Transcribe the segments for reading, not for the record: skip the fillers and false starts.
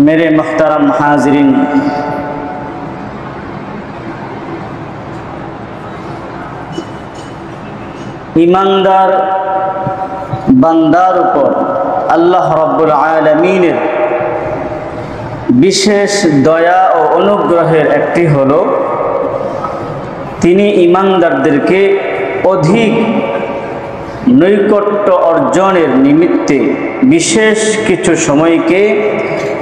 मेरे मुहतरम हाज़रीन, ईमानदार बान्दार ऊपर अल्लाह रब्बुल आलमीनेर विशेष दया और अनुग्रहेर एकटी हलो तिनी ईमानदारदेरके अधिक नैकट्य अर्जनेर निमित्ते विशेष किछु समयके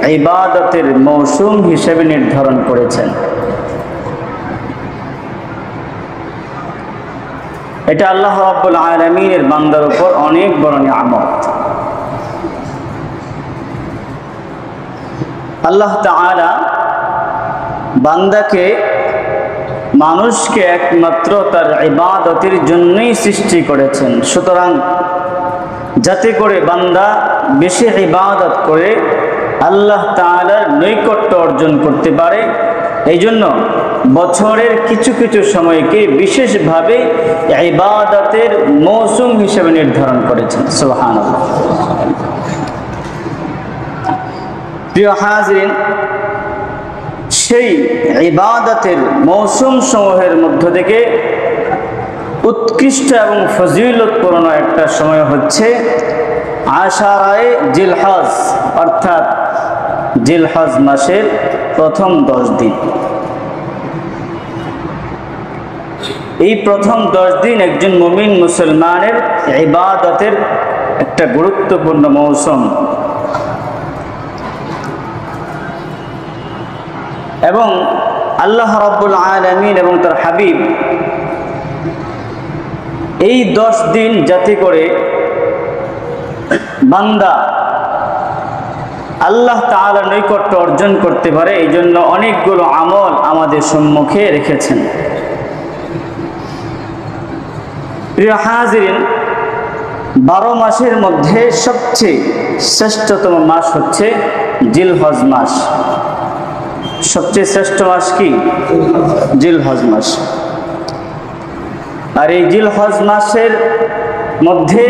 इबादतेर मौसुम हिसेबे निर्धारण करेছেন। এটা আল্লাহ রাব্বুল আলামিনের বান্দার উপর অনেক বড় নিয়ামত। আল্লাহ তাআলা বান্দাকে মানুষকে একমাত্র তার ইবাদতের জন্যই সৃষ্টি করেছেন। সুতরাং যাতে করে বান্দা বেশি ইবাদত করে আল্লাহ তাআলার নৈকট্য অর্জন করতে পারে, এই জন্য বছরের কিছু কিছু সময়কে বিশেষভাবে ইবাদতের মৌসুম হিসেবে নির্ধারণ করেছেন। সুবহানাল্লাহ। প্রিয় হাজিরিন, সেই ইবাদতের মৌসুম সমূহের মধ্য থেকে উৎকৃষ্ট এবং ফজিলতপূর্ণ একটা সময় হচ্ছে আশারায়ে জিলহজ, অর্থাৎ জিলহজ মাসের প্রথম 10 দিন। এই প্রথম 10 দিন একজন মুমিন মুসলমানের ইবাদতের একটা গুরুত্বপূর্ণ মৌসুম এবং আল্লাহ রাব্বুল আলামিন এবং তার হাবিব এই 10 দিন যাতে করে বান্দা আল্লাহ তাআলার নৈকট্য অর্জন করতে পারে, এই জন্য অনেকগুলো আমল আমাদের সম্মুখে রেখেছেন। প্রিয় হাজিরিন, 12 মাসের মধ্যে সবচেয়ে শ্রেষ্ঠতম মাস হচ্ছে জিলহজ মাস। সবচেয়ে শ্রেষ্ঠ মাস কি? জিলহজ মাস। আর এই জিলহজ মাসের মধ্যে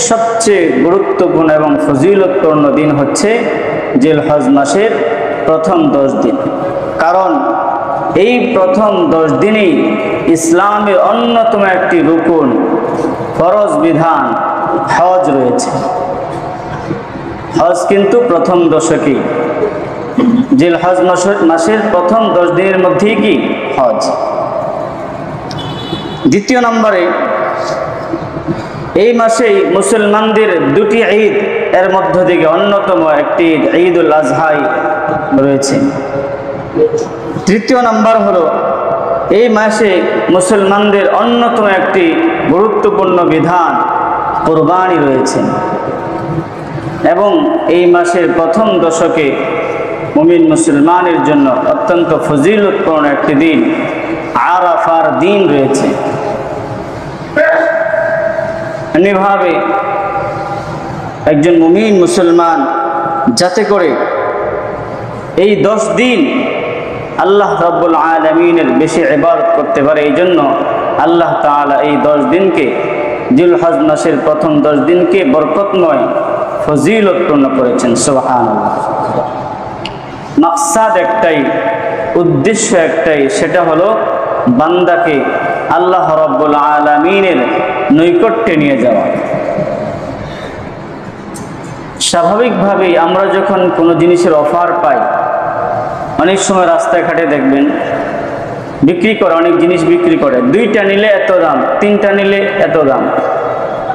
সবচেয়ে গুরুত্বপূর্ণ এবং ফজিলতপূর্ণ দিন হচ্ছে জিলহজ মাসের প্রথম 10 দিন। কারণ এই প্রথম 10 দিনেই ইসলামের অন্যতম একটি রুকুন, ফরজ বিধান হজ রয়েছে। হজ কিন্তু প্রথম দশকেই, জিলহজ মাসের প্রথম 10 দিনের মধ্যেই কি হজ। দ্বিতীয় নম্বরে, এই মাসেই মুসলমানদের দুটি ঈদ এর মধ্য থেকে অন্যতম একটি ঈদ ঈদুল আজহা রয়েছে। তৃতীয় নম্বর হলো, এই মাসে মুসলমানদের অন্যতম একটি গুরুত্বপূর্ণ বিধান কুরবানি রয়েছে এবং এই মাসের প্রথম দশকে মুমিন মুসলমানের জন্য অত্যন্ত ফজিলতপূর্ণ একটি দিন আরাফার দিন রয়েছে। এমনিভাবে একজন মুমিন মুসলমান যাতে করে এই 10 দিন আল্লাহ রাব্বুল আলামিনের বেশি ইবাদত করতে পারে, এই জন্য আল্লাহ তাআলা এই 10 দিনকে, জিলহজ মাসের প্রথম 10 দিনকে বরকতময় ফজিলতপূর্ণ করেছেন। সুবহানাল্লাহ। মাকসাদ একটাই, উদ্দেশ্য একটাই, সেটা হলো বান্দাকে আল্লাহ রাব্বুল আলামিনের নৈকট্যে নিয়ে যাওয়া। স্বাভাবিকভাবেই আমরা যখন কোনো জিনিসের অফার পাই, অনেক সময় রাস্তায় ঘাটে দেখবেন বিক্রি করে, অনেক জিনিস বিক্রি করে, 2টা নিলে এত দাম, 3টা নিলে এত দাম,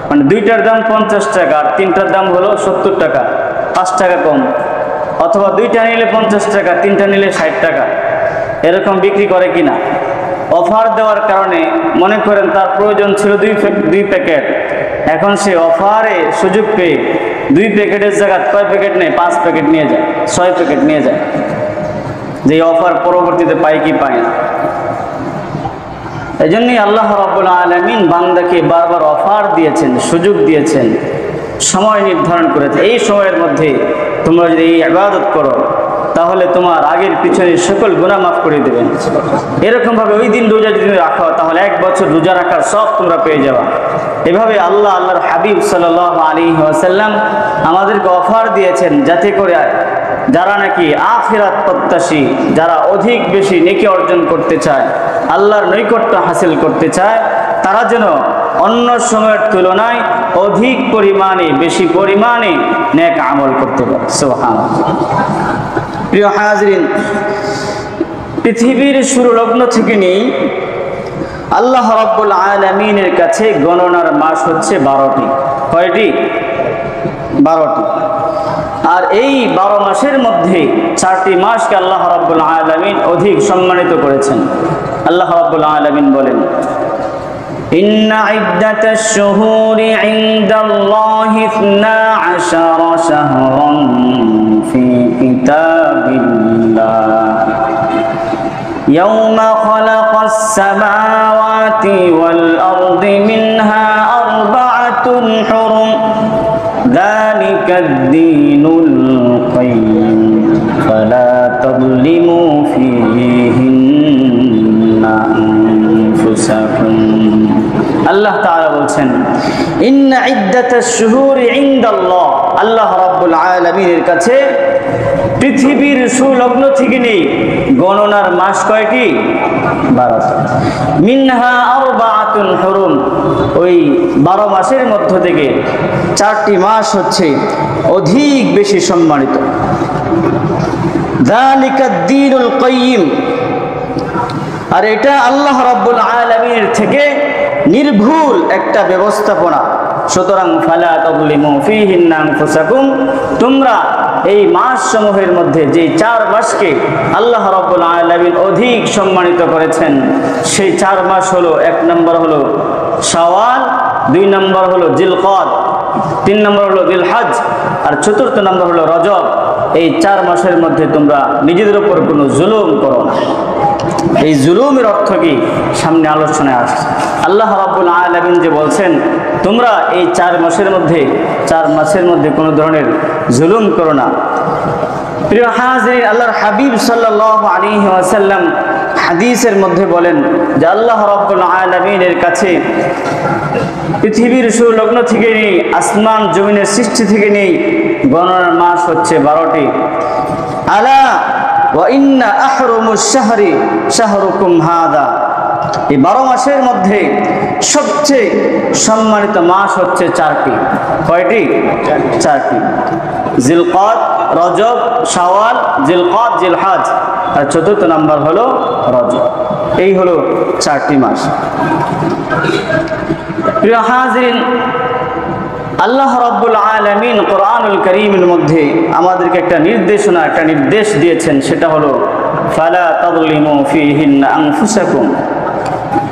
মানে 2টার দাম 50 টাকা আর 3টার দাম হলো 70 টাকা, 5 টাকা কম। অথবা 2টা নিলে 50 টাকা, 3টা নিলে 60 টাকা, এরকম বিক্রি করে কিনা। অফার দেওয়ার কারণে মনে করেন তার প্রয়োজন ছিল 2 প্যাকেট, এখন সে অফারে সুযোগ পেয়ে 2 প্যাকেটের জায়গায় কয় প্যাকেট নেয়, 5 প্যাকেট নিয়ে যায়, 6 প্যাকেট নিয়ে যায়, যে অফার পরবর্তীতে পায় কি পায় না। এই জন্যই আল্লাহ রাব্বুল আলামিন বান্দাকে বারবার অফার দিয়েছেন, সুযোগ দিয়েছেন, সময় নির্ধারণ করেছে। এই সময়ের মধ্যে তোমরা যদি এই ইবাদত করো তাহলে তোমার আগের পিছনের সকল গুনাহ মাফ করে দেবেন। এরকমভাবে ওই দিন রোজা যদি রাখো তাহলে 1 বছর রোজা রাখার সব তোমরা পেয়ে যাবা। এভাবে আল্লাহর হাবিব সাল্লাল্লাহু আলাইহি ওয়াসাল্লাম আমাদেরকে অফার দিয়েছেন যাতে করে যারা নাকি আখিরাত প্রত্যাশী, যারা অধিক বেশি নেকি অর্জন করতে চায়, আল্লাহর নৈকট্য হাসিল করতে চায়, তারা যেন অন্য সময়ের তুলনায় অধিক পরিমাণে, বেশি পরিমাণে নেক আমল করতে পারে। সুবহানাল্লাহ। প্রিয় হাজরিন, পৃথিবীর শুরু লগ্ন থেকে নেই আল্লাহ রাব্বুল আলামিনের কাছে গণনার মাস হচ্ছে 12টি। কয়টি? 12টি। আর এই 12 মাসের মধ্যে 4টি মাসকে আল্লাহ রাব্বুল আলামিন অধিক সম্মানিত করেছেন। আল্লাহ রাব্বুল আলামিন বলেন, ইন্না ইদ্দাতাশ শুহুরি ইনদাল্লাহি 12 শাহরান ফি কিতাবিল্লাহ ইয়াওমা খালাকাস সামাওয়াতি ওয়াল আরদি মিনহা আরবাআতুন হুরুম যালিকাদ দীনুল কাইয়্যিম ফালা তাযলিমু ফীহিন্না আনফুসাকুম। আল্লাহ তাআলা বলছেন, ইন্না ইদ্দাতাশ শুহুরি ইনদাল্লাহ, আল্লাহ রাব্বুল আলামিনের কাছে পৃথিবীর সুলগ্ন থেকে নেই গণনার মাস কয়টি? 12টি। মিনহা আরবাআতুন হুরুম, ওই 12 মাসের মধ্য থেকে 4টি মাস হচ্ছে অধিক বেশি সম্মানিত। যালিকাদ দীনুল কাইয়্যিম, আর এটা আল্লাহ রাব্বুল আলামিনের থেকে নির্ভুল একটা ব্যবস্থাপনা। সুতরাং ফালা তাযলিমু ফীহিন্না আনফুসাকুম, তোমরা এই মাস সমূহের মধ্যে যে 4 মাসকে আল্লাহ রাব্বুল আলামিন অধিক সম্মানিত করেছেন, সেই 4 মাস হলো, 1 নম্বর হলো শাওয়াল, 2 নম্বর হলো জিলকদ, 3 নম্বর হলো জিলহজ, আর 4th নম্বর হলো রজব। এই 4 মাসের মধ্যে তোমরা নিজেদের উপর কোনো জুলুম করো না। এই জুলুমের অর্থ কি সামনে আলোচনায় আসছে। আল্লাহ রাব্বুল আলামিন যে বলছেন তোমরা এই 4 মাসের মধ্যে কোনো ধরনের জুলুম করো না। প্রিয় হাজিরিন, আল্লাহর হাবিব সাল্লাল্লাহু আলাইহি ওয়াসাল্লাম হাদিসের মধ্যে বলেন যে আল্লাহ রাব্বুল আলামিনের কাছে পৃথিবীর সুলগ্ন থেকে নেই, আসমান জমিনের সৃষ্টি থেকে নেই গণনার মাস হচ্ছে 12টি। আলা ওয়া ইন্না আহরুমুশ শাহরি শাহরুকুম হাদা, এই 12 মাসের মধ্যে সবচেয়ে সম্মানিত মাস হচ্ছে 4টি। কয়টি? 4টি। জিলকদ, রজব, শাওয়াল, জিলকদ, জিলহজ, আর 4th নাম্বার হলো রজব। এই হলো 4টি মাস। প্রিয় হাজিরিন, আল্লাহ রাব্বুল আলামিন কোরআনুল কারীমের মধ্যে আমাদেরকে একটা নির্দেশ দিয়েছেন, সেটা হলো ফালা তাযলিমু ফীহিন্না আনফুসাকুম।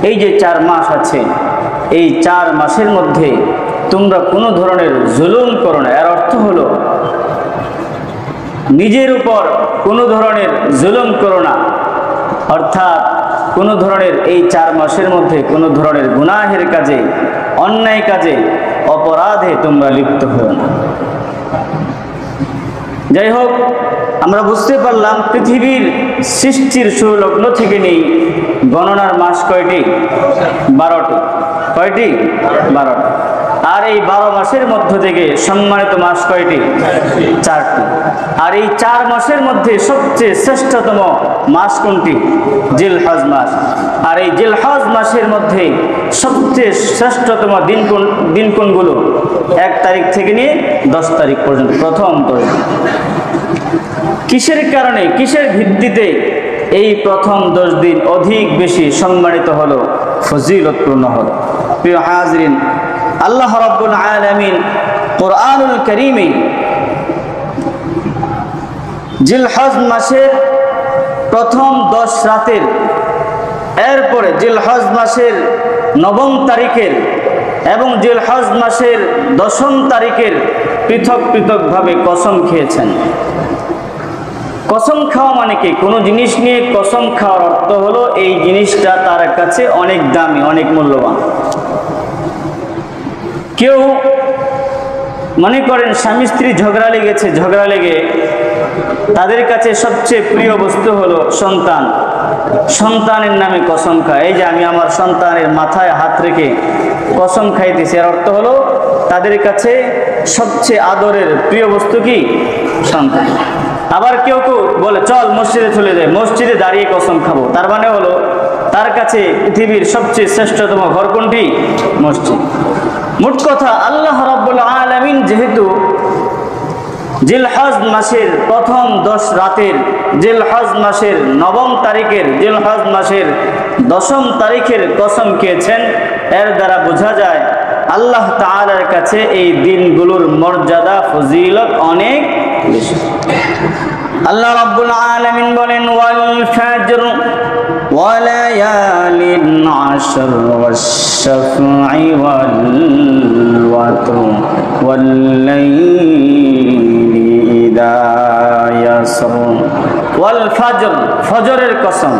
এই যে 4 মাস আছে, এই 4 মাসের মধ্যে তোমরা কোনো ধরনের জুলুম করো না। এর অর্থ হলো নিজের উপর কোনো ধরনের জুলুম করো না, অর্থাৎ কোনো ধরনের এই 4 মাসের মধ্যে কোনো ধরনের গুনাহের কাজে, অন্যায় কাজে, অপরাধে তোমরা লিপ্ত হও না। যাই হোক, আমরা বুঝতে পারলাম পৃথিবীর সৃষ্টির সুলগ্ন থেকে নেই গণনার মাস কয়টি? 12টি। কয়টি? 12টি। আর এই 12 মাসের মধ্য থেকে সম্মানিত মাস কয়টি? 4টি। আর এই 4 মাসের মধ্যে সবচেয়ে শ্রেষ্ঠতম মাস কোনটি? জিলহজ মাস। আর এই জিলহজ মাসের মধ্যে সবচেয়ে শ্রেষ্ঠতম দিন কোনগুলো? 1 তারিখ থেকে নিয়ে 10 তারিখ পর্যন্ত, প্রথম পর্যন্ত। কিসের কারণে, কিসের ভিত্তিতে এই প্রথম 10 দিন অধিক বেশি সম্মানিত হলো, ফজিলতপূর্ণ হলো? প্রিয় হাজরিন, আল্লাহ রাব্বুল আলামিন কোরআনুল কারীমে জিলহজ মাসের প্রথম 10 রাতের, এরপরে জিলহজ মাসের 9ম তারিখের এবং জিলহজ মাসের 10ম তারিখের পৃথক পৃথকভাবে কসম খেয়েছেন। কসম খাওয়া মানে কি? কোনো জিনিস নিয়ে কসম খাওয়ার অর্থ হলো এই জিনিসটা তার কাছে অনেক দামি, অনেক মূল্যবান। কেউ মনে করেন স্বামী স্ত্রী ঝগড়া লেগে তাদের কাছে সবচেয়ে প্রিয় বস্তু হলো সন্তান। সন্তানের নামে কসম খায়। এই যে আমি আমার সন্তানের মাথায় হাত রেখে কসম খাইতেছি, এর অর্থ হলো তাদের কাছে সবচেয়ে আদরের প্রিয় বস্তু কি? সন্তান। আবার কেউ কেউ বলে চল মসজিদে চলে যায়, মসজিদে দাঁড়িয়ে কসম খাবো। তার মানে হলো তার কাছে পৃথিবীর সবচেয়ে শ্রেষ্ঠতম ঘর কোনটি? মসজিদ। মোট কথা আল্লাহ রাব্বুল আলামিন যেহেতু জিলহজ মাসের প্রথম 10 রাতের, জিলহজ মাসের 9 তারিখের, জিলহজ মাসের 10ম তারিখের কসম খেয়েছেন, এর দ্বারা বোঝা যায় আল্লাহ তাআলার কাছে এই দিনগুলোর মর্যাদা ফজিলত অনেক বেশি। আল্লাহ রাব্বুল আলামিন বলেন ওয়াল ফাজর ওয়া লায়ালিন আশর ওয়াশ শাফঈ ওয়াল ওয়াতর ওয়াল লাইলি ইযা ইয়াসর ওয়াল ফাজর, ফজরের কসম,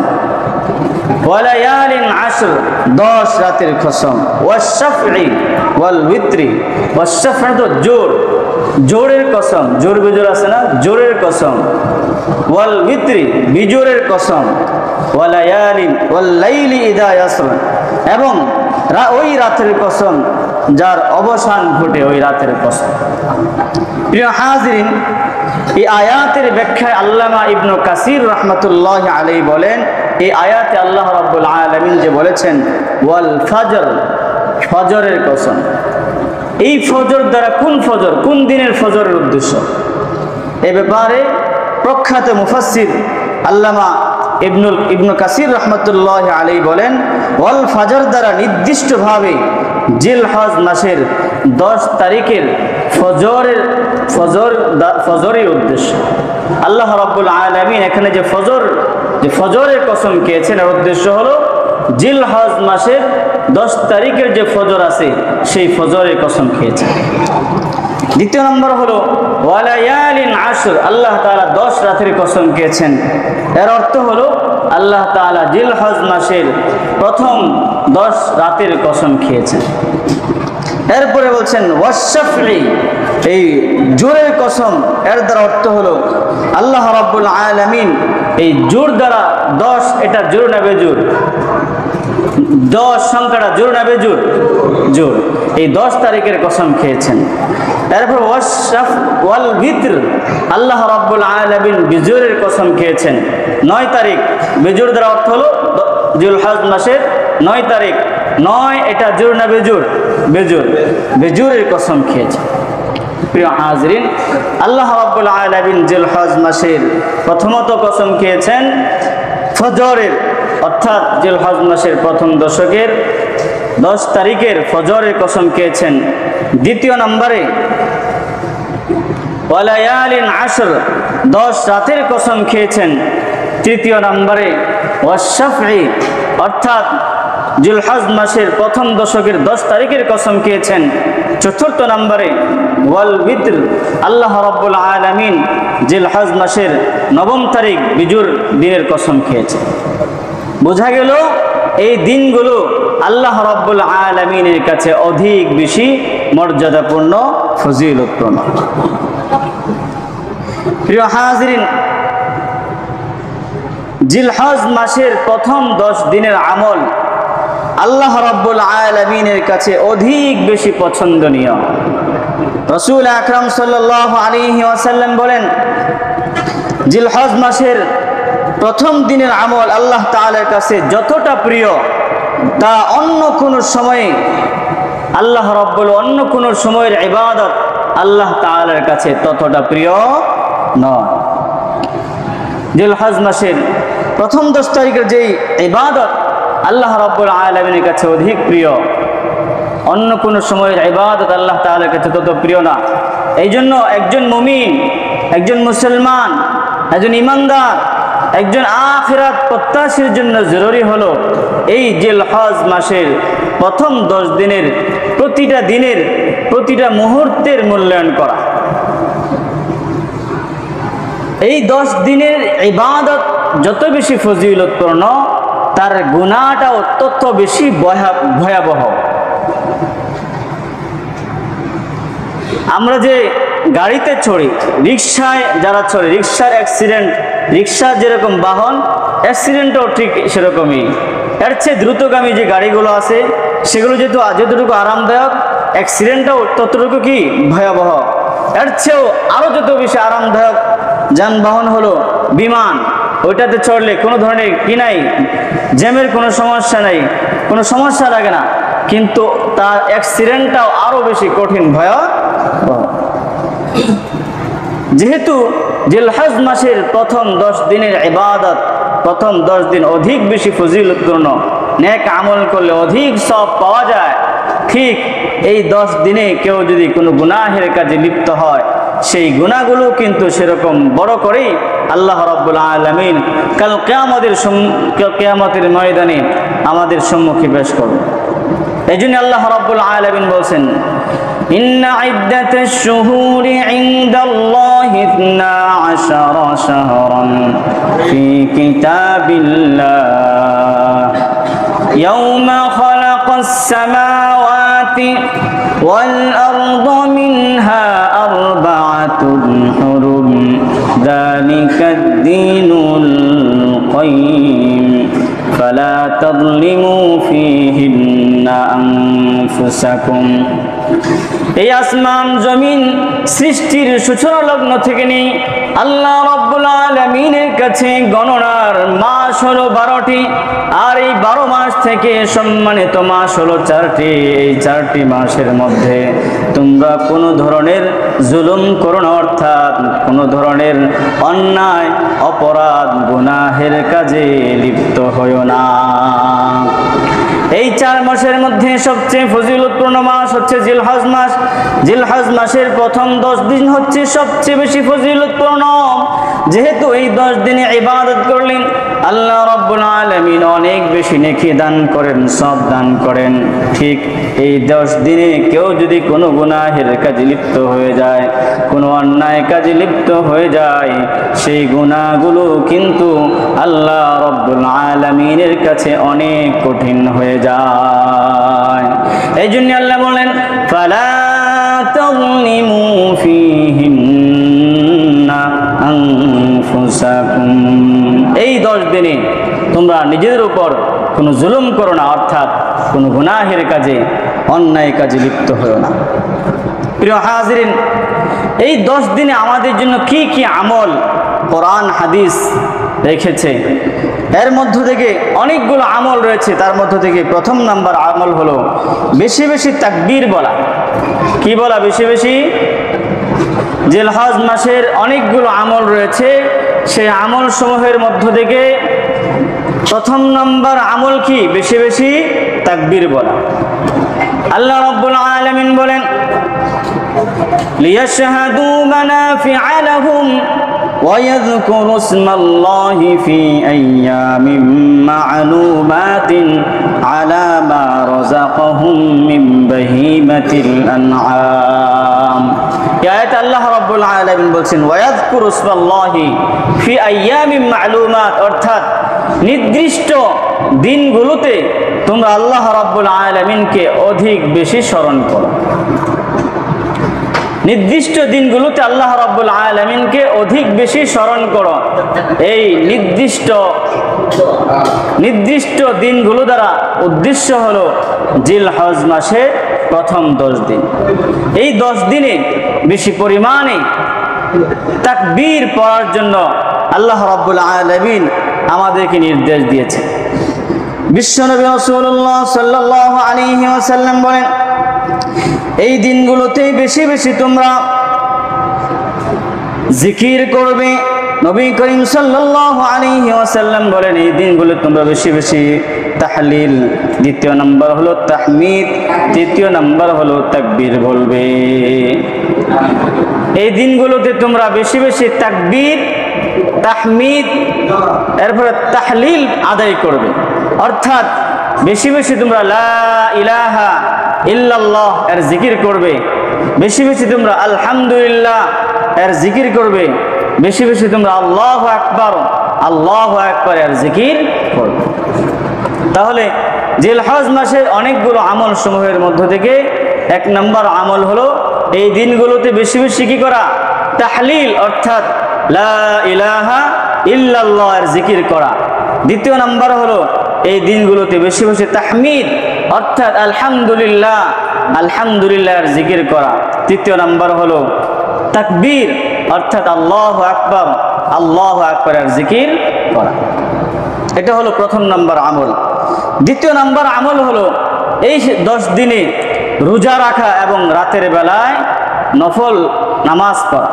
ওয়া লায়ালিন আশর 10 রাতের কসম, ওয়াশ শাফঈ ওয়াল ওয়িত্রি, ওয়াশ শাফঈ তো জোর, জোরের কসম, জোর বিজোর আছে না, জোরের কসম, ওয়াল ওয়িত্রি বিজোরের কসম, ওয়া লায়ালিন ওয়াল লাইলি ইযা ইয়াসর এবং ওই রাতের কসম যার অবসান ঘটে, ওই রাতের কসম। প্রিয় হাজিরিন, এই আয়াতের ব্যাখ্যায় আল্লামা ইবনে কাসির রাহমাতুল্লাহি আলাইহি বলেন, এই আয়াতে আল্লাহ রাব্বুল আলামিন যে বলেছেন ওয়াল ফাজর, ফজরের কসম, এই ফজর দ্বারা কোন ফজর, কোন দিনের ফজরের উদ্দেশ্য? এ ব্যাপারে প্রখ্যাত মুফাসসির আল্লামা ইবনে কাসির রাহমাতুল্লাহি আলাইহি বলেন ওয়াল ফাজর দ্বারা নির্দিষ্টভাবে জিলহজ মাসের 10 তারিখের ফজরের উদ্দেশ্য। আল্লাহ রাব্বুল আলামিন এখানে যে ফজরের কসম খেয়েছেন, এর উদ্দেশ্য হলো জিলহজ মাসের 10 তারিখের যে ফজর আছে সেই ফজরের কসম খেয়েছেন। দ্বিতীয় নম্বর হলো ওয়া লায়ালিন আশর, আল্লাহ তাআলা 10 রাতের কসম খেয়েছেন। এর অর্থ হলো আল্লাহ তাআলা জিলহজ মাসের প্রথম 10 রাতের কসম খেয়েছেন। এরপরে বলছেন ওয়াশ শাফঈ, এই জোরের কসম, এর দ্বারা অর্থ হলো আল্লাহ রাব্বুল আলামিন এই জোর দ্বারা 10, এটা জোর না বেজোর? 10 সংখ্যাটা জোর না বেজোর? জোর। এই 10 তারিখের কসম খেয়েছেন। এরপর ওয়াশ শাফঈ ওয়াল ওয়িত্র, আল্লাহ রাব্বুল আলামিন বিজোরের কসম খেয়েছেন। 9 তারিখ, বিজোর দ্বারা অর্থ হলো জিলহজ মাসের 9 তারিখ। 9 এটা জোর না বেজোর? বেজোর। বেজোরের কসম খেয়েছেন। প্রিয় হাজিরিন, আল্লাহ রাব্বুল আলামিন জিলহজ মাসের প্রথমত কসম খেয়েছেন ফজরের, অর্থাৎ জিলহজ মাসের প্রথম দশকের 10 তারিখের ফজরের কসম খেয়েছেন। দ্বিতীয় নম্বরে ওয়া লায়ালিন আশর, 10 রাতের কসম খেয়েছেন। তৃতীয় নম্বরে ওয়াশ শাফঈ, অর্থাৎ জিলহজ মাসের প্রথম দশকের 10 তারিখের কসম খেয়েছেন। চতুর্থ নম্বরে ওয়াল ওয়িত্র, আল্লাহ রাব্বুল আলামিন জিলহজ মাসের 9 তারিখ বিজুর দিনের কসম খেয়েছেন। বোঝা গেল এই দিনগুলো আল্লাহ রাব্বুল আলামিনের কাছে অধিক বেশি মর্যাদাপূর্ণ, ফজিলতপূর্ণ। প্রিয় হাজিরিন, জিলহজ মাসের প্রথম 10 দিনের আমল আল্লাহ রাব্বুল আলামিনের কাছে অধিক বেশি পছন্দনীয়। রাসূল আকরাম সাল্লাল্লাহু আলাইহি ওয়াসাল্লাম বলেন, জিলহজ মাসের প্রথম দিনের আমল আল্লাহ তাআলার কাছে যতটা প্রিয়, তা অন্য কোন সময়ে আল্লাহ রাব্বুল অন্য কোন সময়ের ইবাদত আল্লাহ তাআলার কাছে ততটা প্রিয় নয়। জিলহজ মাসের প্রথম 10 তারিখের যেই ইবাদত আল্লাহ রাব্বুল আলামিনের কাছে অধিক প্রিয়, অন্য কোন সময়ের ইবাদত আল্লাহ তাআলার কাছে তত প্রিয় না। এই জন্য একজন মুমিন, একজন মুসলমান, একজন ইমানদার, একজন আখিরাত প্রত্যাশীর জন্য জরুরি হলো এই জিলহজ মাসের প্রথম 10 দিনের প্রতিটা মুহূর্তের মূল্যায়ন করা। এই 10 দিনের ইবাদত যত বেশি ফজিলতপূর্ণ, তার গুনাহটাও তত বেশি ভয়াবহ। আমরা যে গাড়িতে চড়ি, রিক্সায় যারা চড়ে, রিক্সার অ্যাক্সিডেন্ট, রিক্সা যেরকম বাহন, অ্যাক্সিডেন্টও ঠিক সেরকমই। এর চেয়ে দ্রুতগামী যে গাড়িগুলো আছে সেগুলো যতটুকু আরামদায়ক, অ্যাক্সিডেন্টটাও ততটুকু কি ভয়াবহ। এর চেয়েও আরও যত বেশি আরামদায়ক যানবাহন হলো বিমান, ওইটাতে চড়লে কোনো ধরনের কি নাই, জ্যামের কোনো সমস্যা নাই, কোনো সমস্যা লাগে না, কিন্তু তার অ্যাক্সিডেন্টটাও আরো বেশি কঠিন ভয়াবহ। যেহেতু জিলহজ মাসের প্রথম 10 দিনের ইবাদত, প্রথম 10 দিন অধিক বেশি ফজিলতপূর্ণ, নেক আমল করলে অধিক সওয়াব পাওয়া যায়, ঠিক এই 10 দিনে কেউ যদি কোনো গুনাহের কাজে লিপ্ত হয়, সেই গুনাহগুলো কিন্তু সেরকম বড় করেই আল্লাহ রাব্বুল আলামিন কাল কিয়ামতের ময়দানে আমাদের সম্মুখে পেশ করবে। এজন্য আল্লাহ রাব্বুল আলামিন বলেন, ইন্না ইদ্দাতাশ শুহুরি ইনদাল্লাহি 12 শাহরান ফি কিতাবিল্লাহ ইয়াওমা খালাকাস সামাওয়াতি ওয়াল আরদা মিনহা আরবাআতুন হুরুম যালিকাদ দীনুল কাইয়্যিম ফালা তাযলিমু ফীহিন্না আনফুসাকুম। এই আসমান জমিন সৃষ্টির সূচনা লগ্ন থেকে নিয়ে আল্লাহ রাব্বুল আলামিনের কাছে গণনার মাস হলো 12টি, আর এই 12 মাস থেকে সম্মানিত মাস হলো 4টি। এই 4টি মাসের মধ্যে তোমরা কোনো ধরনের জুলুম করো না, অর্থাৎ কোনো ধরনের অন্যায় অপরাধ গুনাহের কাজে লিপ্ত হইও না। এই 4 মাসের মধ্যে সবচেয়ে ফজিলতপূর্ণ মাস হচ্ছে জিলহজ মাস। জিলহজ মাসের প্রথম 10 দিন হচ্ছে সবচেয়ে বেশি ফজিলতপূর্ণ। যেহেতু এই 10 দিনে ইবাদত করলেন আল্লাহ রাব্বুল আলামিন অনেক বেশি নেকি দান করেন, সওয়াব দান করেন। ঠিক এই 10 দিনে কেউ যদি কোনো গুনাহের কাজে লিপ্ত হয়ে যায়, কোনো অন্যায় কাজে লিপ্ত হয়ে যায়, সেই গুনাহগুলো কিন্তু আল্লাহ রাব্বুল আলামিনের কাছে অনেক কঠিন হয়ে যায়। এই জন্য আল্লাহ বলেন, ফালা তাযলিমু ফীহিন্না আনফুসাকুম। এই 10 দিনে তোমরা নিজেদের উপর কোনো জুলুম করো না, অর্থাৎ কোনো গুনাহের কাজে অন্যায় কাজে লিপ্ত হও না। প্রিয় হাজিরিন, এই 10 দিনে আমাদের জন্য কি কি আমল কোরআন হাদিস রেখেছে, এর মধ্য থেকে অনেকগুলো আমল রয়েছে। তার মধ্য থেকে প্রথম নাম্বার আমল হলো বেশি বেশি তাকবীর বলা। কি বলা? বেশি বেশি। জিলহজ মাসের অনেকগুলো আমল রয়েছে, সেই আমল সমূহের মধ্য থেকে প্রথম নাম্বার আমল কি? বেশি বেশি তাকবীর বলা। আল্লাহ রাব্বুল আলামিন বলেন, লিয়াশহাদু মানাফিআ লাহুম ويذكروا اسم الله في أيام معلومات على ما رزقهم من بهيمة الأنعام। আয়াতে আল্লাহ রাব্বুল আলামিন বলেন, ওয়ায়াযকুরু ইসমাল্লাহি ফি আইয়ামিন মা'লুমাত, অর্থাৎ নির্দিষ্ট দিনগুলোতে তোমরা আল্লাহ রাব্বুল আলামিনকে অধিক বেশি স্মরণ করো। নির্দিষ্ট দিনগুলোতে আল্লাহ রাব্বুল আলামিনকে অধিক বেশি স্মরণ করো। এই নির্দিষ্ট দিনগুলো দ্বারা উদ্দেশ্য হলো জিলহজ মাসের প্রথম 10 দিন। এই 10 দিনে বেশি পরিমাণে তাকবীর পড়ার জন্য আল্লাহ রাব্বুল আলামিন আমাদেরকে নির্দেশ দিয়েছে। বিশ্বনবী রাসূলুল্লাহ সাল্লাল্লাহু আলাইহি ওয়াসাল্লাম বলেন, এই দিনগুলোতে বেশি বেশি তোমরা জিকির করবে। নবী করিম সাল্লাল্লাহু আলাইহি ওয়াসাল্লাম বলেন, এই দিনগুলো তোমরা বেশি বেশি তাহলিল, দ্বিতীয় নাম্বার হলো তাহমিদ, তৃতীয় নাম্বার হলো তাকবীর বলবে। এই দিনগুলোতে তোমরা বেশি বেশি তাকবীর, তাহমিদ, এরপরে তাহলিল আদায় করবে। অর্থাৎ বেশি বেশি তোমরা লা ইলাহা ইল্লাল্লাহ এর জিকির করবে, বেশি বেশি তোমরা আলহামদুলিল্লাহ এর জিকির করবে, বেশি বেশি তোমরা আল্লাহু আকবার এর জিকির করবে। তাহলে জিলহজ মাসের অনেকগুলো আমল সমূহের মধ্য থেকে 1 নম্বর আমল হলো এই দিনগুলোতে বেশি বেশি কি করা? তাহলিল, অর্থাৎ লা ইলাহা ইল্লাল্লাহ এর জিকির করা। দ্বিতীয় নাম্বার হলো এই দিনগুলোতে বেশি বেশি তাহমিদ, অর্থাৎ আলহামদুলিল্লাহ এর জিকির করা। তৃতীয় নাম্বার হলো তাকবীর অর্থাৎ আল্লাহু আকবার জিকির করা। এটা হলো প্রথম নম্বর আমল। দ্বিতীয় নম্বর আমল হলো এই 10 দিনে রোজা রাখা এবং রাতের বেলায় নফল নামাজ পড়া।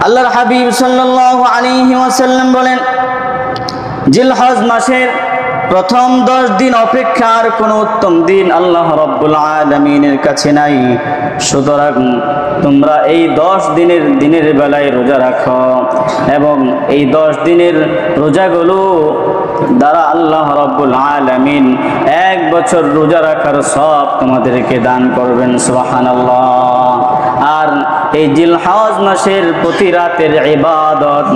আল্লাহর হাবিব সাল্লাল্লাহু আলাইহি ওয়াসাল্লাম বলেন, জিলহজ মাসের প্রথম 10 দিন অপেক্ষার কোনো উত্তম দিন আল্লাহ রাব্বুল আলামিনের কাছে নাই। সুতরাং তোমরা এই 10 দিনের বেলায় রোজা রাখো এবং এই 10 দিনের রোজাগুলো দ্বারা আল্লাহ রাব্বুল আলামিন 1 বছর রোজা রাখার সওয়াব তোমাদেরকে দান করবেন। সুবহানাল্লাহ। আর এই জিলহজ মাসের প্রতি রাতের ইবাদত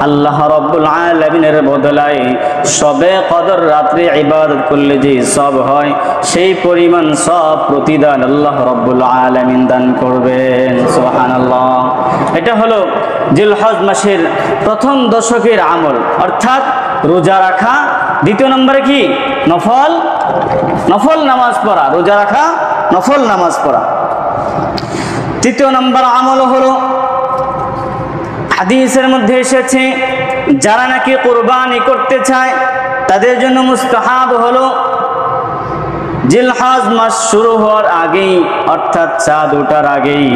আল্লাহ রাব্বুল আলামিনের বদলায় শবে কদর রাত্রে ইবাদত করলে যে সওয়াব হয় সেই পরিমাণ সওয়াব প্রতিদান আল্লাহ রাব্বুল আলামিন দান করবেন। সুবহানাল্লাহ। এটা হলো জিলহজ মাসের প্রথম দশকের আমল, অর্থাৎ রোজা রাখা। দ্বিতীয় নম্বরে কি? নফল নামাজ পড়া। রোজা রাখা, নফল নামাজ পড়া। তৃতীয় নম্বর আমল হলো, হাদিসের মধ্যে এসেছে যারা নাকি কুরবানি করতে চায় তাদের জন্য মুস্তাহাব হলো জিলহজ মাস শুরু হওয়ার আগেই, অর্থাৎ চাঁদ ওঠার আগেই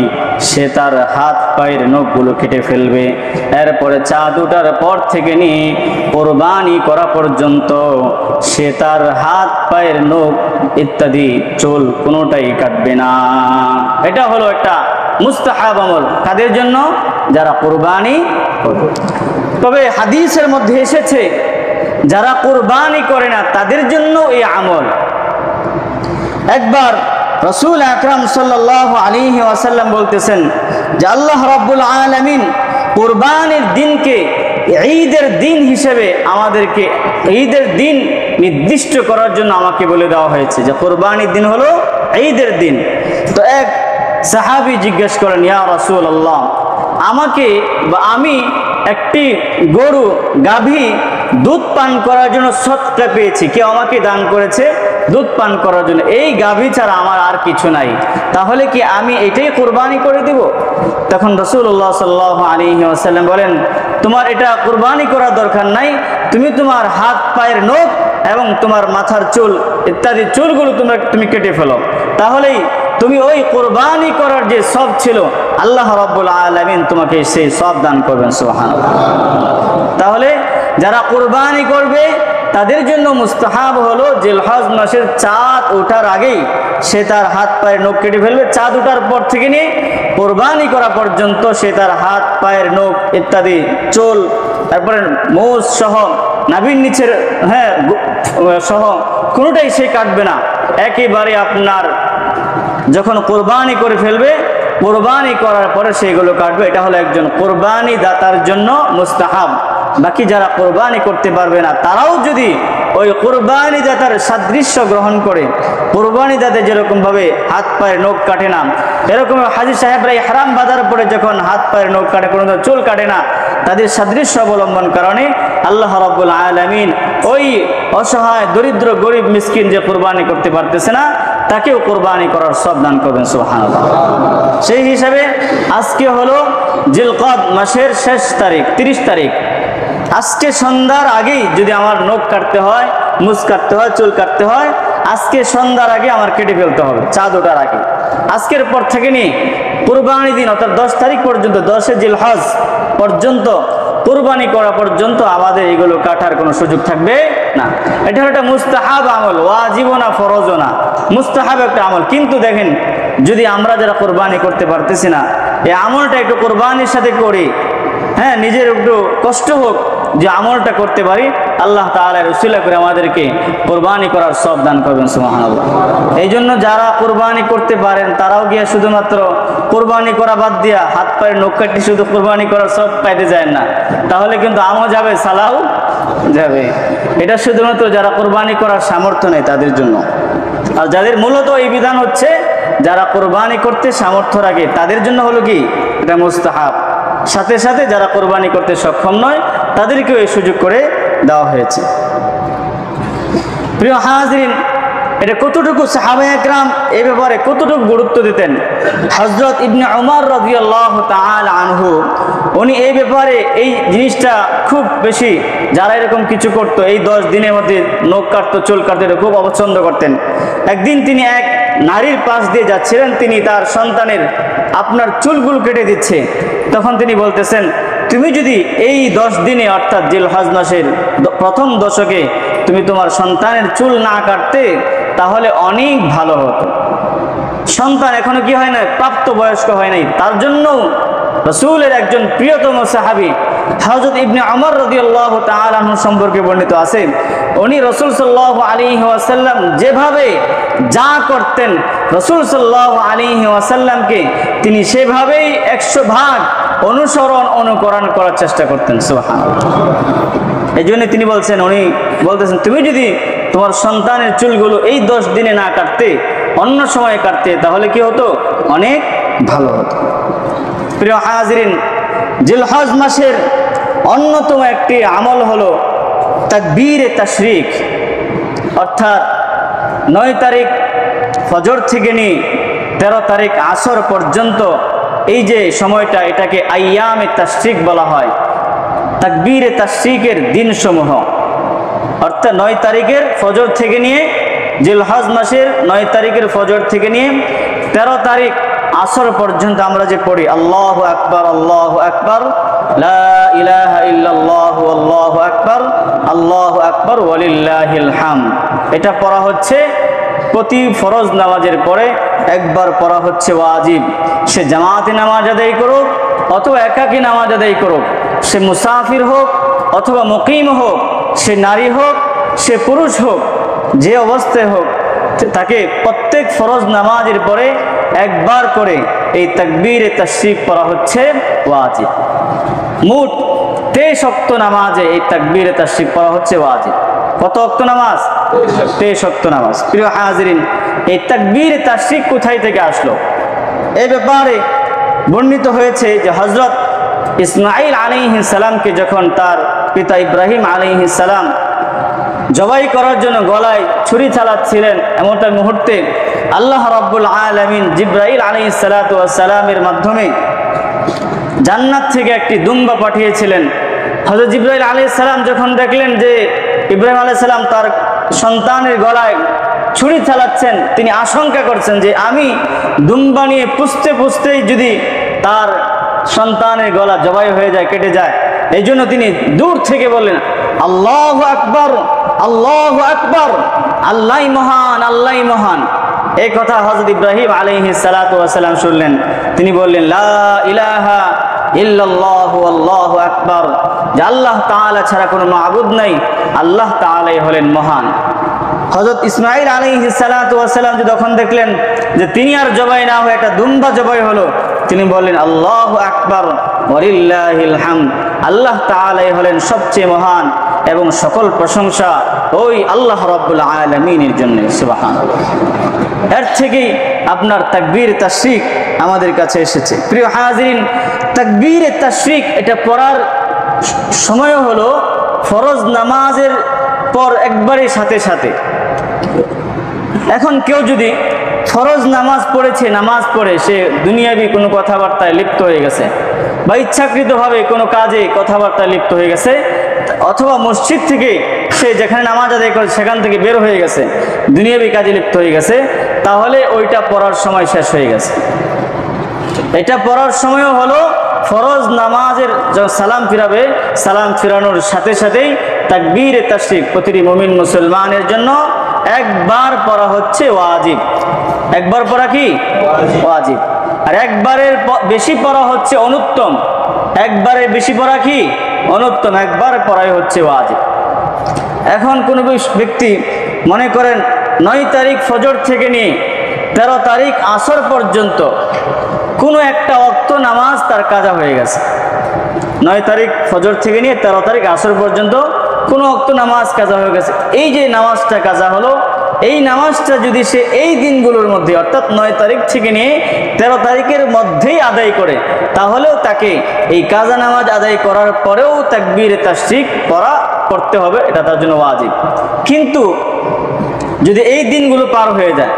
সে তার হাত পায়ের নখগুলো কেটে ফেলবে। এরপরে চাঁদ ওঠার পর থেকে নিয়ে কোরবানি করা পর্যন্ত সে তার হাত পায়ের নখ ইত্যাদি চুল কোনোটাই কাটবে না। এটা হলো একটা মুস্তাহাব আমল। কাদের জন্য? যারা কোরবানি করবে। তবে হাদিসের মধ্যে এসেছে যারা কোরবানি করে না তাদের জন্য এই আমল। একবার রাসূল আকরাম সাল্লাল্লাহু আলাইহি ওয়াসাল্লাম বলতেছেন যে আল্লাহ রাব্বুল আলামিন কুরবানির দিনকে ঈদের দিন হিসেবে আমাদেরকে ঈদের দিন নির্দিষ্ট করার জন্য আমাকে বলে দেওয়া হয়েছে যে কুরবানির দিন হলো ঈদের দিন। তো এক সাহাবী জিজ্ঞেস করেন, ইয়া রাসূলুল্লাহ, আমাকে বা আমি একটি গরু গাভী দুধ পান করার জন্য সদকা পেয়েছি, কেউ আমাকে দান করেছে দুধ পান করার জন্য, এই গাভী ছাড়া আমার আর কিছু নাই, তাহলে কি আমি এটাই কুরবানি করে দিব? তখন রাসূলুল্লাহ সাল্লাল্লাহু আলাইহি ওয়াসাল্লাম বলেন, তোমার এটা কুরবানি করার দরকার নাই, তুমি তোমার হাত পায়ের নখ এবং তোমার মাথার চুল ইত্যাদি চুলগুলো তুমি কেটে ফেলো, তাহলেই তুমি ওই কুরবানি করার যে সওয়াব ছিল আল্লাহ রাব্বুল আলামিন তোমাকে সেই সওয়াব দান করবেন। সুবহানাল্লাহ। তাহলে যারা কুরবানি করবে তাদের জন্য মুস্তাহাব হলো জিলহজ মাসের চাঁদ ওঠার আগেই সে তার হাত পায়ের নখ কেটে ফেলবে। চাঁদ ওঠার পর থেকে নিয়ে কুরবানি করা পর্যন্ত সে তার হাত পায়ের নখ ইত্যাদি চুল, তারপরে মোষ সহ নাভির নিচের সহ কোনোটাই সে কাটবে না। একেবারে আপনার যখন কোরবানি করে ফেলবে, কোরবানি করার পরে সেগুলো কাটবে। এটা হলো একজন কোরবানি দাতার জন্য মুস্তাহাব। বাকি যারা কোরবানি করতে পারবে না তারাও যদি ওই কোরবানি দাতার সাদৃশ্য গ্রহণ করে, কোরবানি দাতা যেরকম ভাবে হাত পায়ের নখ কাটে না, এরকম হাজী সাহেবরা ইহরাম বাঁধার পরে যখন হাত পায়ের নখ কাটে, কোনো চুল কাটে না, তাদের সাদৃশ্য অবলম্বন কারণে আল্লাহ রাব্বুল আলামিন ওই অসহায় দরিদ্র গরিব মিসকিন যে কোরবানি করতে পারতেছে না তাকেও কোরবানি করার সওয়াব দান করবেন। সুবহানাল্লাহ। সেই হিসাবে আজকে হলো জিলকদ মাসের শেষ তারিখ, 30 তারিখ। আজকে সন্ধ্যার আগেই যদি আমার নখ কাটতে হয়, মুছ কাটতে হয়, চুল কাটতে হয়, আজকে সন্ধ্যার আগে আমার কেটে ফেলতে হবে, চাঁদ ওঠার আগে। আজকের পর থেকে নিয়ে কুরবানি দিন অর্থাৎ 10 তারিখ পর্যন্ত, 10 জিলহজ পর্যন্ত, কুরবানি করা পর্যন্ত আমাদের এগুলো কাটার কোনো সুযোগ থাকবে না। এটা হলো একটা মুস্তাহাব আমল, ওয়াজিবও না, ফরজও না, মুস্তাহাব একটা আমল। কিন্তু দেখেন, যদি আমরা যারা কোরবানি করতে পারতেছি না, এই আমলটা একটু কোরবানির সাথে করি, হ্যাঁ, নিজের একটু কষ্ট হোক, যে আমলটা করতে পারি, আল্লাহ তাআলার উসিলা করে আমাদেরকে কোরবানি করার সওয়াব দান করবেন। সুবহানাল্লাহ। এই জন্য যারা কোরবানি করতে পারেন তারাও গিয়া শুধুমাত্র কোরবানি করা বাদ দিয়া হাত পায়ের নখ কাটি শুধু কোরবানি করার সওয়াব পাইতে যায় না, তাহলে কিন্তু আমও যাবে, সালাও যাবে। এটা শুধুমাত্র যারা কোরবানি করার সামর্থ্য নেই তাদের জন্য। আর যাদের মূলত এই বিধান হচ্ছে যারা কোরবানি করতে সামর্থ্য রাখে তাদের জন্য হলো কি এটা মুস্তাহাব। সাথে সাথে যারা কোরবানি করতে সক্ষম নয় তাদেরকেও এই সুযোগ করে দেওয়া হয়েছে। প্রিয় হাজরিন, এটা কতটুকু সাহাবায়ে একরাম এই ব্যাপারে কতটুকু গুরুত্ব দিতেন। হযরত ইবনে ওমর রাদিয়াল্লাহু তাআলা আনহু উনি এই ব্যাপারে এই জিনিসটা খুব বেশি, যারা এরকম কিছু করতো এই 10 দিনের মধ্যে নখ কাটতো, চুল কাটতো, এটা খুব অপছন্দ করতেন। একদিন তিনি এক নারীর পাশ দিয়ে যাচ্ছিলেন, তিনি তার সন্তানের আপনার চুলগুলো কেটে দিচ্ছে। তখন তিনি বলতেছেন, তুমি যদি এই 10 দিনে অর্থাৎ জিলহজ মাসের প্রথম দশকে তুমি তোমার সন্তানের চুল না কাটতে তাহলে অনেক ভালো হতো। সন্তান এখনো কি হয় না, প্রাপ্ত বয়স্ক হয় নাই, তার জন্য রাসূলের একজন প্রিয়তম সাহাবী হযরত ইবনে ওমর রাদিয়াল্লাহু তাআলা আনহু সম্পর্কে বর্ণিত আছে, উনি রাসূল সাল্লাল্লাহু আলাইহি ওয়াসাল্লাম যেভাবে যা করতেন রাসূল সাল্লাল্লাহু আলাইহি ওয়াসাল্লামকে তিনি সেভাবেই 100 ভাগ অনুকরণ করার চেষ্টা করতেন। সুবহানাল্লাহ। এই জন্য তিনি বলতেছেন তুমি যদি তোমার সন্তানের চুলগুলো এই 10 দিনে না কাটতে অন্য সময় কাটতে তাহলে কি হতো, অনেক ভালো হতো। প্রিয় হাজিরিন, জিলহজ মাসের অন্যতম একটি আমল হলো তাকবীরে তাশরিক, অর্থাৎ 9 তারিখ ফজর থেকে নিয়ে 13 তারিখ আসর পর্যন্ত এই যে সময়টা, এটাকে আইয়ামে তাশরিক বলা হয়। তাকবীরে তাশরিকের দিনসমূহ অর্থাৎ 9 তারিখের ফজর থেকে নিয়ে, জিলহজ মাসের 9 তারিখের ফজর থেকে নিয়ে 13 তারিখ আসর পর্যন্ত আমরা যে পড়ি আল্লাহু আকবার আল্লাহু আকবার লা ইলাহা ইল্লাল্লাহু আল্লাহু আকবার ওয়ালিল্লাহিল হামদ, এটা পড়া হচ্ছে প্রতি ফরজ নামাজের পরে একবার পড়া হচ্ছে ওয়াজিব। সে জামাতে নামাজ আদায় করুক অথবা একাকী নামাজ আদায় করুক, সে মুসাফির হোক অথবা মুকিম হোক, সে নারী হোক সে পুরুষ হোক, যে অবস্থায় হোক, তাকে প্রত্যেক ফরজ নামাজের পরে একবার করে এই তাকবীরে তাশরিক পড়া হচ্ছে ওয়াজিব। মোট 23 ওয়াক্ত নামাজে এই তাকবীরে তাশরিক পড়া হচ্ছে ওয়াজিব। কত ওয়াক্ত নামাজ? 23 ওয়াক্ত নামাজ। প্রিয় হাজিরিন, এই তাকবীরে তাশরিক কোথায় থেকে আসলো? এই ব্যাপারে বর্ণিত হয়েছে যে হযরত ইসমাঈল আলাইহিস সালামকে যখন তার পিতা ইব্রাহিম আলাইহিস সালাম জবাই করার জন্য গলায় ছুরি চালাচ্ছিলেন, এমনটা মুহূর্তে আল্লাহ রাব্বুল আলামিন জিবরাইল আলাইহিস সালাতু ওয়াস সালামের মাধ্যমে জান্নাত থেকে একটি দুম্বা পাঠিয়েছিলেন। হযরত জিবরাইল আলাইহিস সালাম যখন দেখলেন যে ইব্রাহিম আলাইহিস সালাম তার সন্তানের গলায় ছুরি চালাচ্ছেন, তিনি আশঙ্কা করছেন যে আমি দুম্বা নিয়ে পুষতেই যদি তার সন্তানের গলা জবাই হয়ে যায়, কেটে যায়, এই জন্য তিনি দূর থেকে বললেন আল্লাহু আকবার আল্লাহু আকবার, আল্লাহই মহান আল্লাহই মহান। এই কথা হযরত ইব্রাহিম আলাইহিস সালাতু ওয়াস সালাম শুনলেন, তিনি বললেন লা ইলাহা ইল্লাল্লাহু আল্লাহু আকবার, যে আল্লাহ তাআলা ছাড়া কোনো মাবুদ নাই, আল্লাহ তাআলাই হলেন মহান। হযরত ইসমাঈল আলাইহিস সালাতু ওয়াস সালাম যখন দেখলেন যে তিনি আর জবাই না হয়ে একটা দুম্বা জবাই হলো, তিনি বললেন আল্লাহু আকবার ওয়ালিল্লাহিল হামদ, আল্লাহ তাআলাই হলেন সবচেয়ে মহান এবং সকল প্রশংসা ওই আল্লাহ রাব্বুল আলামিনের জন্য। সুবহানাল্লাহ। এর থেকেই আপনার তাকবীর তাশরিক আমাদের কাছে এসেছে। প্রিয় হাজিরিন, তাকবীর তাশরিক এটা পড়ার সময় হলো ফরজ নামাজের পর একবারে সাথে সাথে। এখন কেউ যদি ফরজ নামাজ পড়েছে, নামাজ পড়ে সে দুনিয়াবি কোনো কথাবার্তায় লিপ্ত হয়ে গেছে বা ইচ্ছাকৃতভাবে কোনো কাজে কথাবার্তায় লিপ্ত হয়ে গেছে, অথবা মসজিদ থেকে সে যেখানে নামাজ আদায় করে সেখান থেকে বের হয়ে গেছে, দুনিয়াবি কাজে লিপ্ত হয়ে গেছে, তাহলে ওইটা পড়ার সময় শেষ হয়ে গেছে। এটা পড়ার সময়ও হলো ফরজ নামাজের সালাম ফিরাবে, সালাম ফিরানোর সাথে সাথেই তাকবীরে তাশরিক প্রতিটি মুমিন মুসলমানের জন্য একবার পড়া হচ্ছে ওয়াজিব। একবার পড়া কি ওয়াজিব, আর একবারের বেশি পড়া হচ্ছে অনুত্তম। একবারের বেশি পড়া কি অনুত্তম, একবার পড়াই হচ্ছে ওয়াজিব। এখন কোনো ব্যক্তি মনে করেন 9 তারিখ ফজর থেকে নিয়ে 13 তারিখ আসর পর্যন্ত কোনো একটা ওয়াক্ত নামাজ তার কাজা হয়ে গেছে। 9 তারিখ ফজর থেকে নিয়ে 13 তারিখ আসর পর্যন্ত কোনো ওয়াক্ত নামাজ কাজা হয়ে গেছে। এই যে নামাজটা কাজা হলো, এই নামাজটা যদি সে এই দিনগুলোর মধ্যে অর্থাৎ 9 তারিখ থেকে নিয়ে 13 তারিখের মধ্যেই আদায় করে, তাহলেও তাকে এই কাজা নামাজ আদায় করার পরেও তাকবীরে তাশরিক পড়তে হবে, এটা তার জন্য ওয়াজিব। কিন্তু যদি এই দিনগুলো পার হয়ে যায়,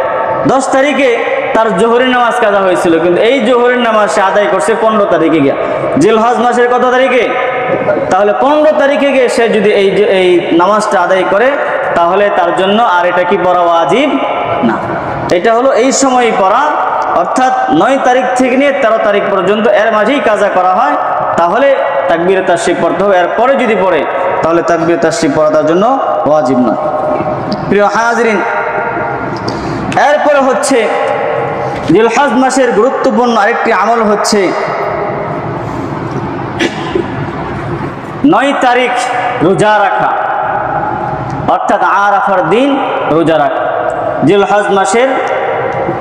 10 তারিখে তার জোহরের নামাজ কাজা হয়েছিল, কিন্তু এই জোহরের নামাজ সে আদায় করছে 15 তারিখে গিয়া, জিলহজ মাসের কত তারিখে? তাহলে 15 তারিখে গিয়ে সে যদি এই নামাজটা আদায় করে, তাহলে তার জন্য আর এটা কি পড়া ওয়াজিব না। এটা হলো এই সময়ই পড়া, অর্থাৎ 9 তারিখ থেকে নিয়ে 13 তারিখ পর্যন্ত এর মাঝেই কাজা করা হয়, তাহলে তাকবীরে তাশরিক পড়তে হবে। এরপরে যদি পড়ে তাহলে তাকবীরে তাশরিক পড়া তার জন্য ওয়াজিব নয়। প্রিয় হাজিরিন, এরপরে হচ্ছে জিলহজ মাসের গুরুত্বপূর্ণ আরেকটি আমল হচ্ছে 9 তারিখ রোজা রাখা, অর্থাৎ আরাফার দিন রোজা রাখা। জিলহজ মাসের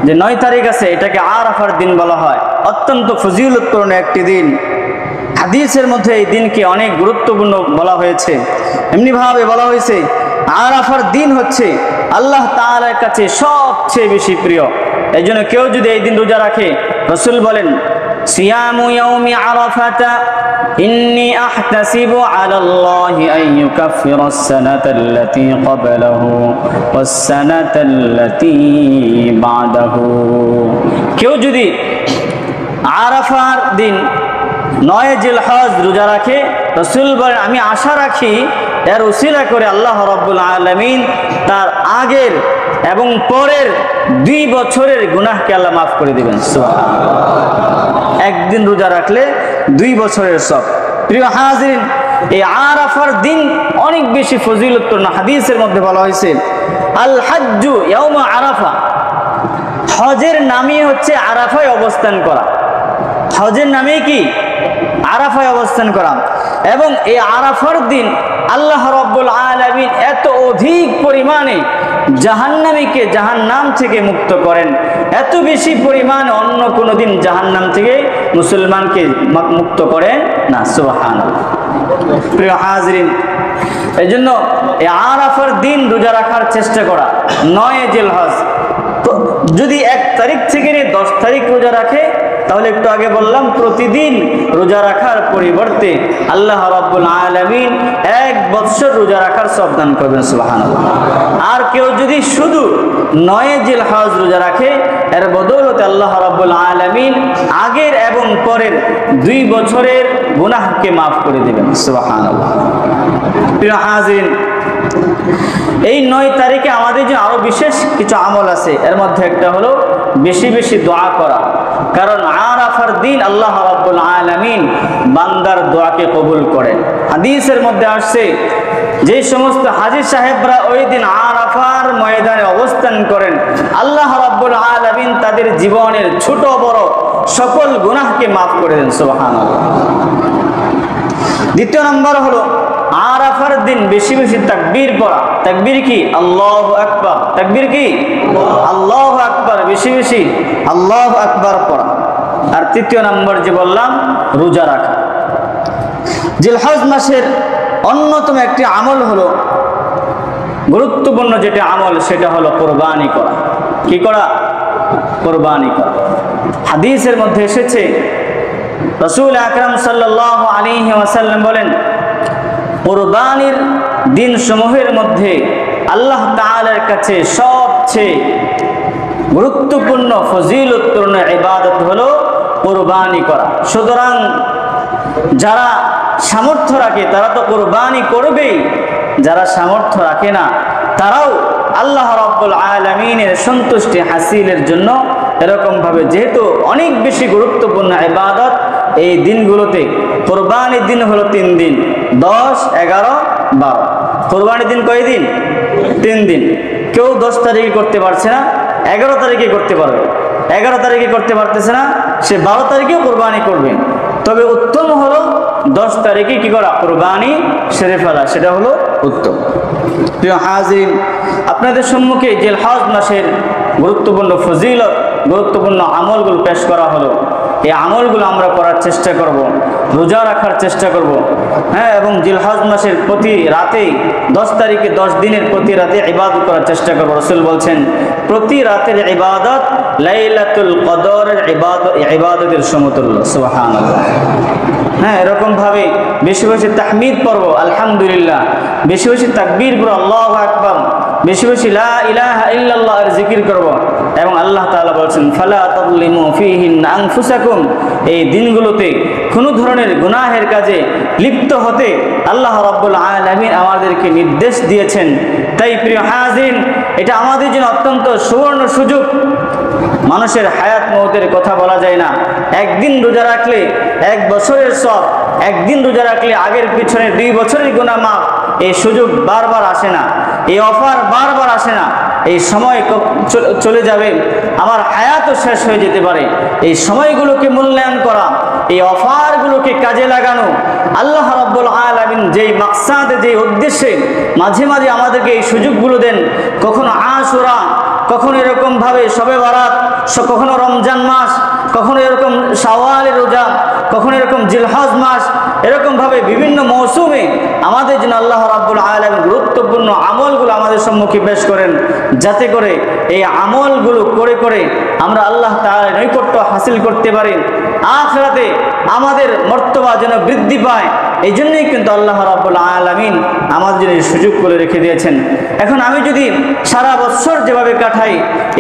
যে 9 তারিখ আছে এটাকে আরাফার দিন বলা হয়, অত্যন্ত ফজিলতপূর্ণ একটি দিন। হাদিসের মধ্যে এই দিনকে অনেক গুরুত্বপূর্ণ বলা হয়েছে। এমনিভাবে বলা হয়েছে আরাফার দিন হচ্ছে আল্লাহ তাআলার কাছে সবচেয়ে বেশি প্রিয়। এই জন্য কেউ যদি এই দিন রোজা রাখে, রাসূল বলেন সিয়ামু ইয়াউমি আরাফাতা ইন্নী আহতাসিবু আলাল্লাহি আন ইউকাফফিরাস সানাতাল্লাতী ক্বাবলাহু ওয়াস সানাতাল্লাতী বা'দাহু। কেউ যদি আরাফার দিন 9 জিলহজ রোজা রাখে, রাসূল বলেন আমি আশা রাখি এর উসিলা করে আল্লাহ রাব্বুল আলামিন তার আগের এবং পরের 2 বছরের গুনাহকে আল্লাহ মাফ করে দিবেন। সুবহানাল্লাহ। একদিন রোজা রাখলে 2 বছরের সব। প্রিয় হাজিরিন, এই আরাফার দিন অনেক বেশি ফজিলতপূর্ণ। হাদিসের মধ্যে বলা হয়েছে আল হাজ্জু ইয়াউমা আরাফা, হজের নামই হচ্ছে আরাফায় অবস্থান করা। হজের নামে কি? আরাফায় অবস্থান করা। এবং এই আরাফার দিন আল্লাহ রাব্বুল আলামিন এত অধিক পরিমাণে জাহান্নামীকে জাহান্নাম থেকে মুক্ত করেন, এত বেশি পরিমাণে অন্য কোনো দিন জাহান্নাম থেকে মুসলমানকে মুক্ত করেন না। সুবহানাল্লাহ। প্রিয় হাজিরিন, এই জন্য এই আরাফার দিন রোজা রাখার চেষ্টা করা। 9 জিলহজ যদি 1 তারিখ থেকে নিয়ে 10 তারিখ রোজা রাখে, তাহলে একটু আগে বললাম প্রতিদিন রোজা রাখার পরিবর্তে আল্লাহ রাব্বুল আলামিন 1 বছর রোজা রাখার সওয়াব দান করবেন। সুবহানাল্লাহ। আর কেউ যদি শুধু 9 জিলহজ রোজা রাখে, এর বদৌলতে আল্লাহ রাব্বুল আলামিন আগের এবং পরের 2 বছরের গুনাহকে মাফ করে দেবেন। সুবহানাল্লাহ। প্রিয় হাজিরিন, এই 9 তারিখে আমাদের যে আরো বিশেষ কিছু আমল আছে, এর মধ্যে একটা হলো বেশি বেশি দোয়া করা। কারণ আরাফার দিন আল্লাহ রাব্বুল আলামিন বান্দার দোয়াকে কবুল করেন। হাদিসের মধ্যে আসছে যে সমস্ত হাজী সাহেবরা ওই দিন আরাফার ময়দানে অবস্থান করেন, আল্লাহ রাব্বুল আলামিন তাদের জীবনের ছোট বড় সকল গুনাহকে মাফ করে দেন। সুবহানাল্লাহ। দ্বিতীয় নম্বর হলো আরাফার দিন বেশি বেশি তাকবীর পড়া। তাকবীর কি? আল্লাহু আকবার। তাকবীর কি? আল্লাহু আকবার। বেশি বেশি আল্লাহু আকবার পড়া। আর তৃতীয় নম্বর যে বললাম, রোজা রাখা। জিলহজ মাসের অন্যতম একটি আমল হলো, গুরুত্বপূর্ণ যেটা আমল, সেটা হলো কোরবানি করা। কি করা? কোরবানি করা। হাদিসের মধ্যে এসেছে রাসূল আকরাম সাল্লাল্লাহু আলাইহি ওয়াসাল্লাম বলেন, কোরবানির দিন সমূহের মধ্যে আল্লাহ তাআলার কাছে সবচেয়ে গুরুত্বপূর্ণ ফজিলতপূর্ণ ইবাদত হলো কোরবানি করা। সুতরাং যারা সামর্থ্য রাখে তারা তো কোরবানি করবেই, যারা সামর্থ্য রাখে না তারাও আল্লাহ রাব্বুল আলামিনের সন্তুষ্টি হাসিলের জন্য এরকম ভাবে, যেহেতু অনেক বেশি গুরুত্বপূর্ণ ইবাদত এই দিনগুলোতে। কোরবানির দিন হলো 3 দিন, 10, 11, 12। কোরবানির দিন কয় দিন? 3 দিন। কেউ 10 তারিখে করতে পারছে না, 11 তারিখে করতে পারবে। 11 তারিখে করতে পারতেছে না, সে 12 তারিখেও কোরবানি করবে। তবে উত্তম হলো 10 তারিখে কি করা? কোরবানি সেরে ফেলা, সেটা হলো উত্তম। প্রিয় হাজিরিন, আপনাদের সম্মুখে জিলহজ মাসের গুরুত্বপূর্ণ ফজিলত, গুরুত্বপূর্ণ আমলগুলো পেশ করা হলো। এই আমলগুলো আমরা করার চেষ্টা করব, রোজা রাখার চেষ্টা করব। হ্যাঁ, এবং জিলহজ মাসের প্রতি রাতেই 10 তারিখে 10 দিনের প্রতি রাতে ইবাদত করার চেষ্টা করব। রাসূল বলছেন প্রতি রাতের ইবাদত লাইলাতুল কদরের ইবাদতের সমতুল্য। সুবহানাল্লাহ। হ্যাঁ, এরকম ভাবে বেশি বেশি তাহমিদ পড়ব, আলহামদুলিল্লাহ, বেশি বেশি তাকবীর পড়ব, আল্লাহু আকবার, বেশি বেশি লা ইলাহা ইল্লাল্লাহ এর জিকির করব। এবং আল্লাহ তাআলা বলেছেন ফালা তাযলিমু ফীহিন্না আনফুসাকুম, এই দিনগুলোতে কোনো ধরনের গুনাহের কাজে লিপ্ত হতে আল্লাহ রাব্বুল আলামিন আমাদেরকে নির্দেশ দিয়েছেন। তাই প্রিয় হাজিরিন, এটা আমাদের জন্য অত্যন্ত সুবর্ণ সুযোগ। মানুষের হায়াত মওতের কথা বলা যায় না। একদিন রোজা রাখলে 1 বছরের সব, একদিন রোজা রাখলে আগের পিছনের 2 বছরের গুনাহ মাফ। এই সুযোগ বারবার আসে না, এই অফার বারবার আসে না। এই সময় চলে যাবে, আমার হায়াতও শেষ হয়ে যেতে পারে। এই সময়গুলোকে মূল্যায়ন করা, এই অফারগুলোকে কাজে লাগানো, আল্লাহ রাব্বুল আলামিন যেই মাকসাদে, যেই উদ্দেশ্যে মাঝে মাঝে আমাদেরকে এই সুযোগগুলো দেন, কখনো আশুরা, কখনো এরকমভাবে শবে বারাত, কখনো রমজান মাস, কখনো এরকম শাওয়ালের রোজা, কখনো এরকম জিলহজ মাস, এরকমভাবে বিভিন্ন মৌসুমে আমাদের জন্য আল্লাহ রাব্বুল আলামিন গুরুত্বপূর্ণ আমলগুলো আমাদের সম্মুখে পেশ করেন, যাতে করে এই আমলগুলো করে করে আমরা আল্লাহ তাআলার নৈকট্য হাসিল করতে পারি, আখিরাতে আমাদের মর্তবা যেন বৃদ্ধি পায়। এই জন্যই কিন্তু আল্লাহ রাব্বুল আলামিন আমাদের জন্য এই সুযোগ করে রেখে দিয়েছেন। এখন আমি যদি সারা বছর যেভাবে কাটাই,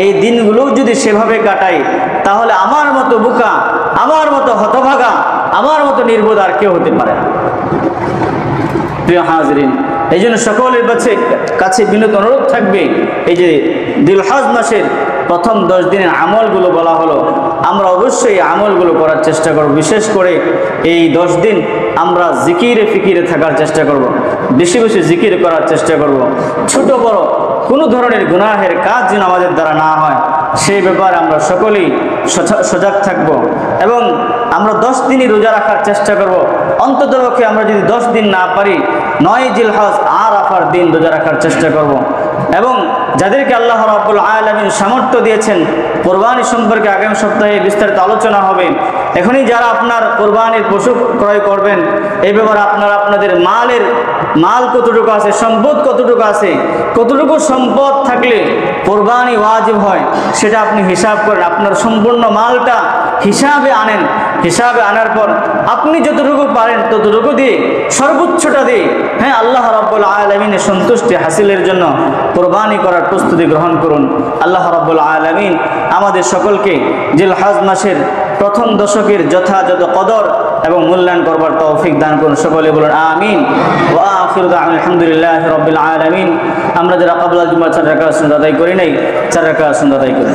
এই দিনগুলোও যদি সেভাবে কাটাই, তাহলে আমার মতো বোকা, আমার মতো হতভাগা, আমার মতো নির্বোধ আর কেউ হতে পারে না। প্রিয় হাজিরিন, এই জন্য সকলের কাছে বিনীত অনুরোধ থাকবে, এই যে জিলহজ মাসের প্রথম 10 দিনের আমলগুলো বলা হলো, আমরা অবশ্যই আমলগুলো করার চেষ্টা করব। বিশেষ করে এই 10 দিন আমরা জিকিরে ফিকিরে থাকার চেষ্টা করব, বেশি বেশি জিকির করার চেষ্টা করব। ছোট বড় কোনো ধরনের গুনাহের কাজ যেন আমাদের দ্বারা না হয়, সেই ব্যাপারে আমরা সকলেই সজাগ থাকব। এবং আমরা 10 দিনই রোজা রাখার চেষ্টা করব। অন্ততপক্ষে আমরা যদি 10 দিন না পারি, 9 জিলহজ আরাফার দিন রোজা রাখার চেষ্টা করব। এবং যাদেরকে আল্লাহ রাব্বুল আলামিন সামর্থ্য দিয়েছেন, কোরবানি সম্পর্কে আগামী সপ্তাহে বিস্তারিত আলোচনা হবে। এখনই যারা আপনার কোরবানির পশু ক্রয় করবেন, এই ব্যাপারে আপনারা আপনাদের মাল কতটুকু আছে, সম্পদ কতটুকু আছে, কতটুকু সম্পদ থাকলে কোরবানি ওয়াজিব হয়, সেটা আপনি হিসাব করেন। আপনার সম্পূর্ণ মালটা হিসাবে আনেন। হিসাবে আনার পর আপনি যতটুকু পারেন ততটুকু দিয়ে, সর্বোচ্চটা দিয়ে, হ্যাঁ, আল্লাহ রাব্বুল আলামিনের সন্তুষ্টি হাসিলের জন্য কোরবানি করার প্রস্তুতি গ্রহণ করুন। আল্লাহ রাব্বুল আলামিন আমাদের সকলকে জিলহজ মাসের প্রথম দশকের যথাযথ কদর এবং মূল্যায়ন করবার তৌফিক দান করুন। সকলে বলুন আমিন। ওয়া আখিরু দাওয়ানা আলহামদুলিল্লাহি রাব্বিল আলামিন। আমরা যারা ক্বাবলা জুমআ 4 রাকাত সুন্নাত আদায় করি নাই, 4 রাকাত সুন্নাত আদায় করি।